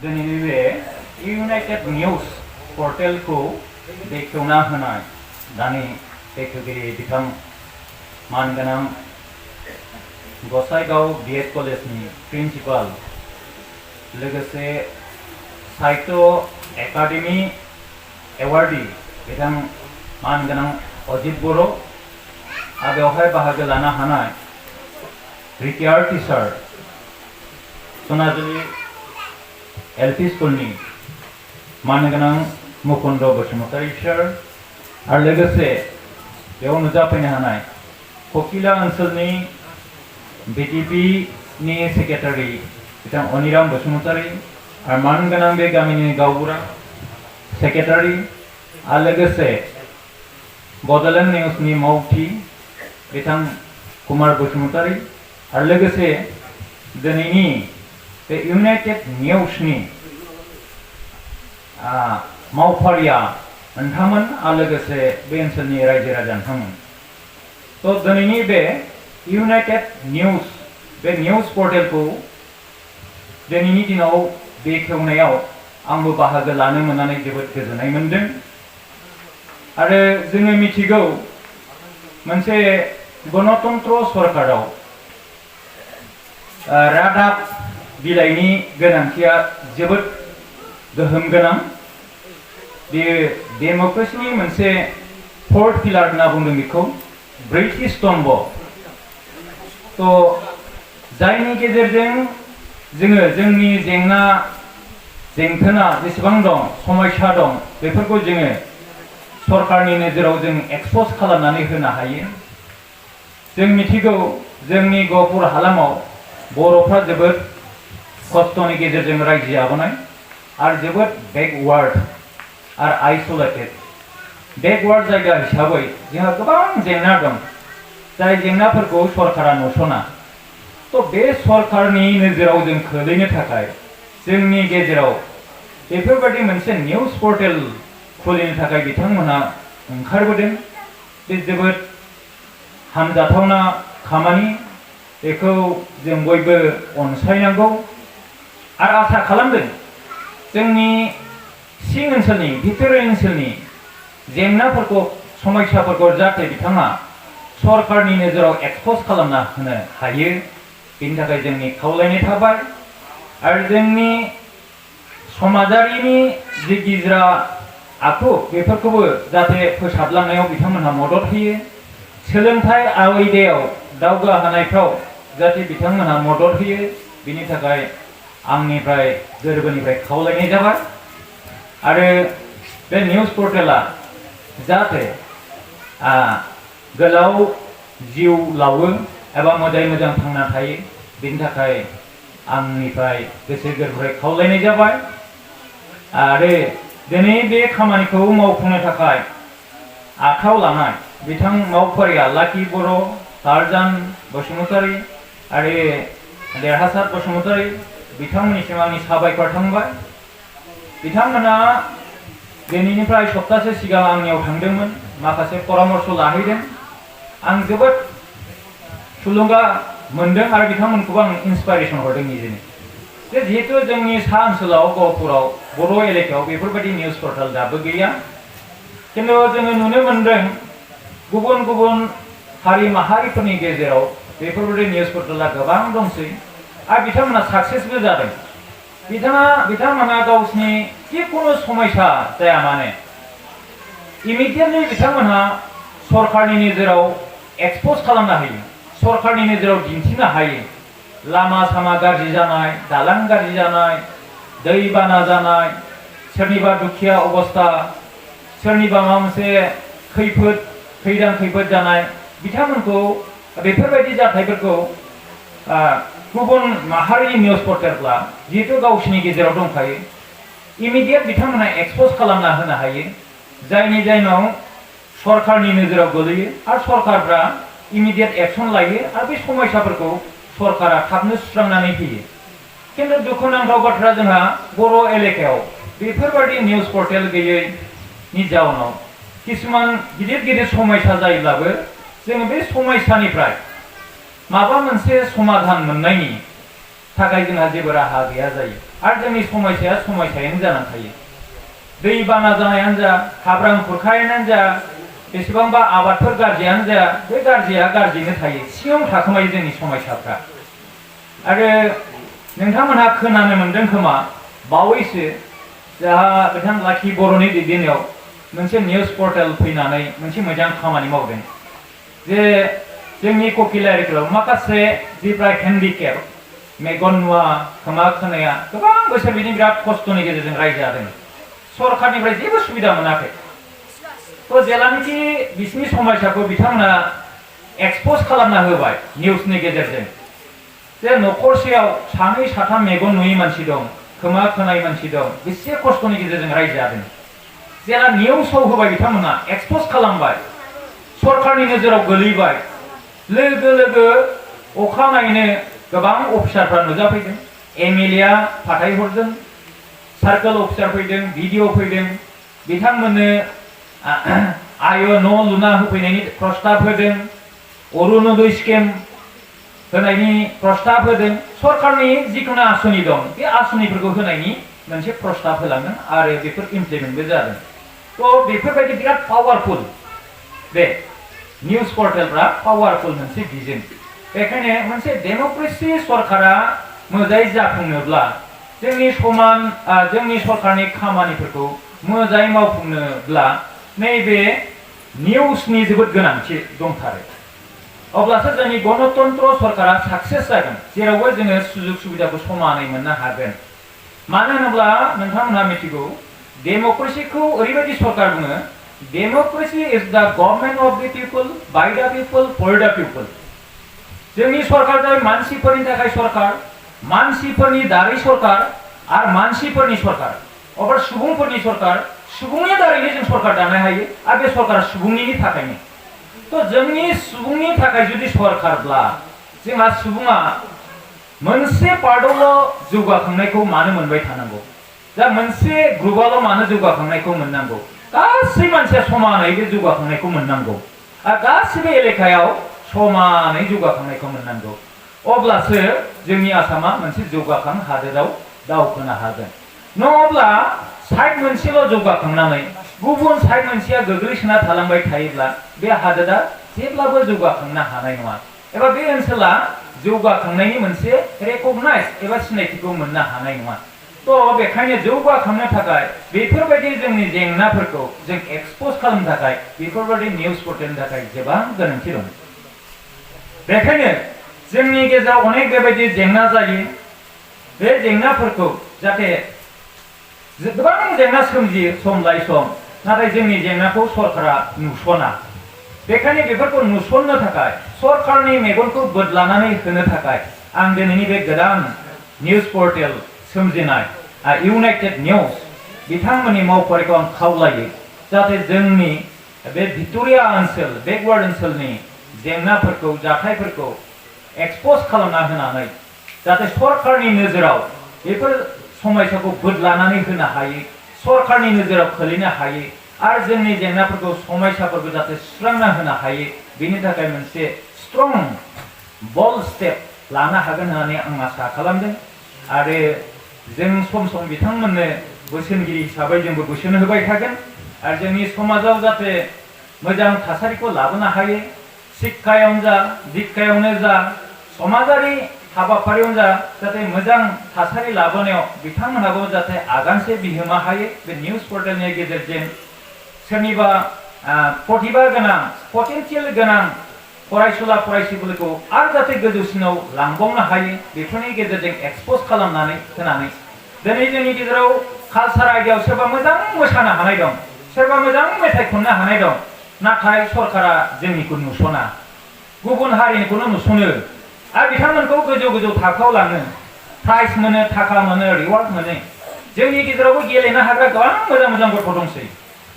दिनैनि बे United news पर्टेलखौ बेखेवना होनाय दानि बेखेवगिरि बिथां मानगोनां गसाइगाव BEd कलेजनि प्रिन्सिपाल लोगोसे साहित्य एकाडेमि एवार्डी बिथां मानगोनां अजित बर' आरो बेवहाय बाहागो लानो हानाय रिटायार्ड टिचार सनाजुलि LP स्कुलनि मानगोनां मुकुन्द बसुमतारी सार आरो लोगोसे बेयाव नुजाफैनो हानाय ककिला ओनसोलनि BTP नि सेक्रेटारि बिथां अनिराम बसुमतारी आरो मानगोनां बे गामिनि गावबुरा सेक्रेटारि आरो लोगोसे बड'लेण्ड निउजनि मावथि बिथां कुमार बसुमतारी आरो लोगोसे दिनैनि बे इउनाइटेड निउजनि मावफारिया नोंथांमोन आरो लोगोसे बे ओनसोलनि रायजो राजा नोंथांमोन तो दिनैनि बे इउनाइटेड निउज बे निउज पर्टेलखौ दिनैनि दिनाव बेखेवनायाव आंबो बाहागो लानो मोननानै जोबोद गोजोननाय मोनदों आरो जोङो मिथिगौ मोनसे गणतन्त्र सरकाराव रादाब बिलाइनि गोनांथिया जोबोद गोहोम गोनां बेयो डेम'क्रेसिनि मोनसे फोर्थ पिलार होनना बुंदों बेखौ ब्रैथि स्तम्भ तो जायनि गेजेरजों जोङो जोंनि जेंना जेसेबां दं समस्या दं बेफोरखौ जोङो सरकारनि नोजोराव जों एक्सप'ज खालामनानै होनो हायो जों मिथिगौ जोंनि गहपुर हालामाव बर'फ्रा जोबोद खस्थ'नि गेजेरजों रायजो जाबोनाय आरो जोबोद बेकवार्ड आरो आइसोलेटेड बेकवार्ड जायगा हिसाबै जोंहा गोबां जेंना दं जाय जेंनाफोरखौ सरकारा नुस'ना तो बे सरकारनि नोजोराव जों खोलैनो थाखाय जोंनि गेजेराव बेफोरबायदि मोनसे निउज पर्टेल खुलिनो थाखाय बिथांमोनहा ओंखारबोदों बे जोबोद हामजाथावना खामानि बेखौ जों बयबो अनसायनांगौ आरो आसा खालामदों जोंनि सिं ओनसोलनि भितोरारि ओनसोलनि जेंनाफोरखौ समस्याफोरखौ जाहाथे बिथाङा सरकारनि नोजोराव एक्सप'ज खालामना होनो हायो बेनि थाखाय जोंनि खावलायनाय थाबाय आरो जोंनि समाजारिनि जि गिज्रा आखु बेफोरखौबो जाहाथे फोसाबलांनायाव बिथांमोनहा मदद होयो सोलोंथाइ आयदायाव दावगाहोनायफ्राव जाहाथे बिथांमोनहा मदद होयो बिनि थाखाय आंनिफ्राय गोरबोनिफ्राय खावलायनाय जाबाय आरो बे निउज पर्टेला जाहाथे गोलाव जिउ लावो एबा मोजाङै मोजां थांना थायो बिनि थाखाय आंनिफ्राय गोसो गोरबोनिफ्राय खावलायनाय जाबाय आरो दिनै बे खामानिखौ मावफुंनो थाखाय आखायाव लानाय बिथां मावफारिया लाखि बर' टारजान बसुमतारी आरो देरहासार बसुमतारी बिथांमोननिसिम आंनि साबायखर थांबाय बिथांमोना दिनैनिफ्राय सप्तासे सिगां आंनियाव थांदोंमोन माखासे परामर्श लाहैदों आं जोबोद थुलुंगा मोनदों आरो बिथांमोनखौबो आं इन्सपाइरेसन हरदों निजेनो जे जिहेतु जोंनि सा ओनसोलाव गहपुराव बर' एलेकायाव बेफोरबायदि निउज पर्टेल दाबो गैया खिन्थु जोङो नुनो मोनदों गुबुन गुबुन हारि माहारिफोरनि गेजेराव बेफोरबायदि निउज पर्टेला गोबां दंसै आरो बिथांमोना साक्सेसबो जादों बिथांमोना गावसिनि जिखुनु समस्या जाया माने इमिडियेटलि बिथांमोनहा सरकारनि नोजोराव एक्सप'ज खालामनो हायो सरकारनि नोजोराव दिन्थिनो हायो लामा सामा गाज्रि जानाय दालां गाज्रि जानाय दैबाना जानाय सोरनिबा दुखिया अबस्था सोरनिबा माबा मोनसे खैफोद जानाय बिथांमोनखौ बेफोरबायदि जाथायफोरखौ गुबुन माहारिनि निउज पर्टेलफ्रा जिहेतु गावसिनि गेजेराव दंखायो इमिडियेट बिथांमोना एक्सप'ज खालामना होनो हायो जायनि जाहोनाव सरकारनि नोजोराव गोलैयो आरो सरकारफ्रा इमिडियेट एक्सन लायो आरो बे समस्याफोरखौ सरकारा थाबनो सुस्रांनानै होयो खिन्थु दुखुनांथाव बाथ्रा जोंहा बर' एलेकायाव बेफोरबायदि निउज पर्टेल गैयैनि जाउनाव किसुमान गिदिर समस्या जायोब्लाबो जों बे समस्यानिफ्राय माबा मोनसे समाधान मोननायनि थाखाय जोंहा जेबो राहा गैया जायो आरो जोंनि समस्याया समस्यायैनो जानानै थायो दैबाना जानायानो जा हाब्रां खुरखानायानो जा बेसेबांबा आबादफोर गाज्रियानो जा बे गाज्रिया गाज्रियैनो थायो सिङाव थाखोमायो जोंनि समस्याफ्रा आरो नोंथांमोनहा खोनानो मोनदों खोमा बावैसो जाहा बिथां लाखि बर'नि दैदेननायाव मोनसे निउज पर्टेल फैनानै मोनसे मोजां खामानि मावदों जे जोंनि ककिलारिफोराव माखासे जिफ्रा हेन्डिकेप मेगन नुवा खोमा खोनाया गोबां बोसोर बिदिनो बिराद खस्थ'नि गेजेरजों रायजो जादों सरकारनिफ्राय जेबो सुबिदा मोनाखै तो जेलानिखि बिसिनि समस्याखौ बिथांमोना एक्सप'ज खालामना होबाय निउसनि गेजेरजों जे न'खरसेयाव सानै साथाम मेगन नुयै मानसि दं खोमा खोनायै मानसि दं बेसे खस्थ'नि गेजेरजों रायजो जादों जेला निउसाव होबाय बिथांमोना एक्सप'ज खालामबाय सरकारनि नोजोराव गोलैबाय लोगो लोगो अखानायैनो गोबां अफिसारफ्रा नुजाफैदों एमएलएआ फाथायहरदों सार्कल अफिसार फैदों बिडिअ फैदों बिथांमोननो आयो न' लुना होफैनायनि प्रस्ताब होदों अरुणोदय स्किम होनायनि प्रस्ताब होदों सरकारनि जिखुनु आसनि दं बे आसनिफोरखौ होनायनि मोनसे प्रस्ताब होलांदों आरो बेफोर इमप्लिमेन्टबो जादों तो बेफोरबायदि बिराद पावारफुल बे निउज पर्टेलफ्रा पावारफुल मोनसे बिजों बेखायनो मोनसे डेम'क्रेसि सरकारा मोजाङै जाफुंनोब्ला जोंनि सरकारनि खामानिफोरखौ मोजाङै मावफुंनोब्ला नैबे निउसनि जोबोद गोनांथि दंथारो अब्लासो जोंनि गणतन्त्र सरकारा साक्सेस जागोन जेरावबो जोङो सुजुग सुबिदाखौ समानै मोननो हागोन मानो होनोब्ला नोंथांमोनहा मिथिगौ डेम'क्रेसिखौ ओरैबायदि सरकार बुङो डेम'क्रेसि इज द government of the people by the people for the people जोंनि सरकार जाबाय मानसिफोरनि थाखाय सरकार मानसिफोरनि दारै सरकार आरो मानसिफोरनि सरकार अब्ला सुबुंफोरनि सरकार सुबुंनि दारैनो जों सरकार दानो हायो आरो बे सरकारा सुबुंनि थाखायनो तो जोंनि सुबुंनि थाखाय जुदि सरकारब्ला जोंहा सुबुङा मोनसे पार्टआवल' जौगाखांनायखौ मानो मोनबाय थानांगौ दा मोनसे ग्रुपआल' मानो जौगाखांनायखौ मोननांगौ गासै मानसिया समानै बे जौगाखांनायखौ मोननांगौ आरो गासिबो एलेकायाव समानै जौगाखांनायखौ मोननांगौ अब्लासो जोंनि आसामा मोनसे जौगाखां हादोराव दावखोनो हागोन नङाब्ला साइड मोनसेल' जौगाखांनानै गुबुन साइड मोनसेया गोग्लैसोना थालांबाय थायोब्ला बे हादोरा जेब्लाबो जौगाखांनो हानाय नङा एबा बे ओनसोला जौगाखांनायनि मोनसे रेकगनाइज एबा सिनायथिखौ मोननो हानाय नङा तो बेखायनो जौगाखांनो थाखाय बेफोरबायदि जोंनि जेंनाफोरखौ जों एक्सप'ज खालामनो थाखाय बेफोरबायदि निउज पर्टेलनि थाखाय गोबां गोनांथि दं बेखायनो जोंनि गेजेराव अनेक बेबायदि जेंना जायो बे जेंनाफोरखौ जाहाथे गोबां जेंना सोमजियो सम लायै सम नाथाय जोंनि जेंनाखौ सरकारा नुस'ना बेखायनो बेफोरखौ नुस'ननो थाखाय सरकारनि मेगनखौ बोदलानानै होनो थाखाय आं दिनैनि बे गोदान निउज पर्टेल सोमजिनाय इउनाइटेड निउज बिथांमोननि मावफारिखौ आं खावलायो जाहाथे जोंनि बे भिक्ट'रिया ओनसोल बेकवार्ड ओनसोलनि जेंनाफोरखौ जाथायफोरखौ एक्सप'ज खालामना होनानै जाहाथे सरकारनि नोजोराव बेफोर समस्याखौ बोदलानानै होनो हायो सरकारनि नोजोराव खोलैनो हायो आरो जोंनि जेंनाफोरखौ समस्याफोरखौ जाहाथे सुस्रांना होनो हायो बेनि थाखाय मोनसे स्ट्रं बोल्ड स्टेप लानो हागोन होननानै आं आसा खालामदों आरो जों सम सम बिथांमोननो बोसोनगिरि हिसाबै जोंबो बोसोन होबाय थागोन आरो जोंनि समाजाव जाहाथे मोजां थासारिखौ लाबोनो हायो शिक्षायावनो जा दीक्षायावनो जा समाजारि हाबाफारियावनो जा जाहाथे मोजां थासारि लाबोनायाव बिथांमोनहाबो जाहाथे आगानसे बिहोमा हायो बे निउज पर्टेलनि गेजेरजों सोरनिबा प्रतिभा गोनां पटेनशियेल गोनां फरायसुला फरायसुलिफोरखौ आरो जाहाथे गोजौसिनाव लांबावनो हायो बेफोरनि गेजेरजों एक्सप'ज खालामनानै होनानै दिनै जोंनि गेजेराव कालचार आयदायाव सोरबा मोजां मोसानो हानाय दं सोरबा मोजां मेथाइ खननो हानाय दं नाथाय सरकारा जोंनिखौ नुस'ना गुबुन हारिनिखौनो नुस'नो आरो बिथांमोनखौ गोजौ गोजौ थाखोआव लाङो प्राइज मोनो थाखा मोनो रिवार्ड मोनो जोंनि गेजेरावबो गेलेनो हाग्रा गोबां मोजां मोजां गथ' दंसै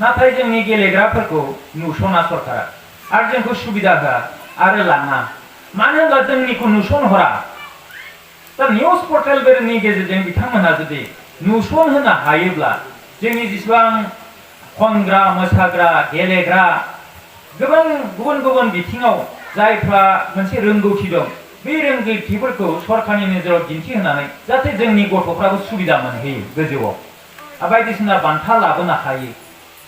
नाथाय जोंनि गेलेग्राफोरखौ नुस'ना सरकारा आरो जोंखौ सुबिदा होआ आरो लाङा मानो होनब्ला जोंनिखौ नुस'नहरा दा निउज पर्टेलफोरनि गेजेरजों बिथांमोनहा जुदि नुसन होनो हायोब्ला जोंनि जेसेबां खनग्रा मोसाग्रा गेलेग्रा गोबां गुबुन गुबुन बिथिङाव जायफ्रा मोनसे रोंगौथि दं बे रोंगौथिफोरखौ सरखारनि नोजोराव दिन्थिहोनानै जाहाथे जोंनि गथ'फ्राबो सुबिदा मोनहैयो गोजौआव बायदिसिना बान्था लाबोनो हायो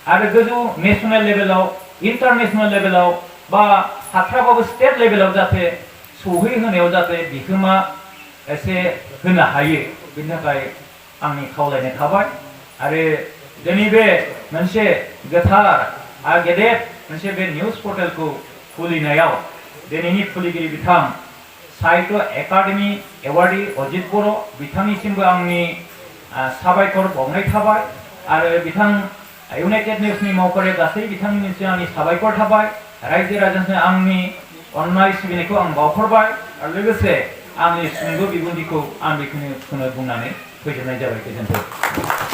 आरो गोजौ नेशनेल लेभेलाव इन्टारनेशनेल लेभेलाव बा हाथाराबाबो स्टेट लेभेलाव जाहाथे सौहैहोनायाव जाहाथे बिहोमा एसे होनो हायो बेनि थाखाय आंनि खावलायनाय थाबाय आरो जोंनि बे मोनसे गोथार आरो गेदेर मोनसे बे निउज पर्टेलखौ खुलिनायाव दिनैनि खुलिगिरि बिथां साहित्य एकाडेमि एवार्डी अजित बर' बिथांनिसिमबो आंनि साबायखर बावनाय थाबाय आरो बिथां इउनाइटेड नेशननि मावफारि गासै बिथांनिसिम आंनि साबायखर थाबाय रायजो राजानो आंनि अननाय सिबिनायखौ आं बावहरबाय आरो लोगोसे आंनि सुंद' बिबुंथिखौ आं बेखौनो बुंनानै फोजोबनाय जाबाय गोजोन्थों।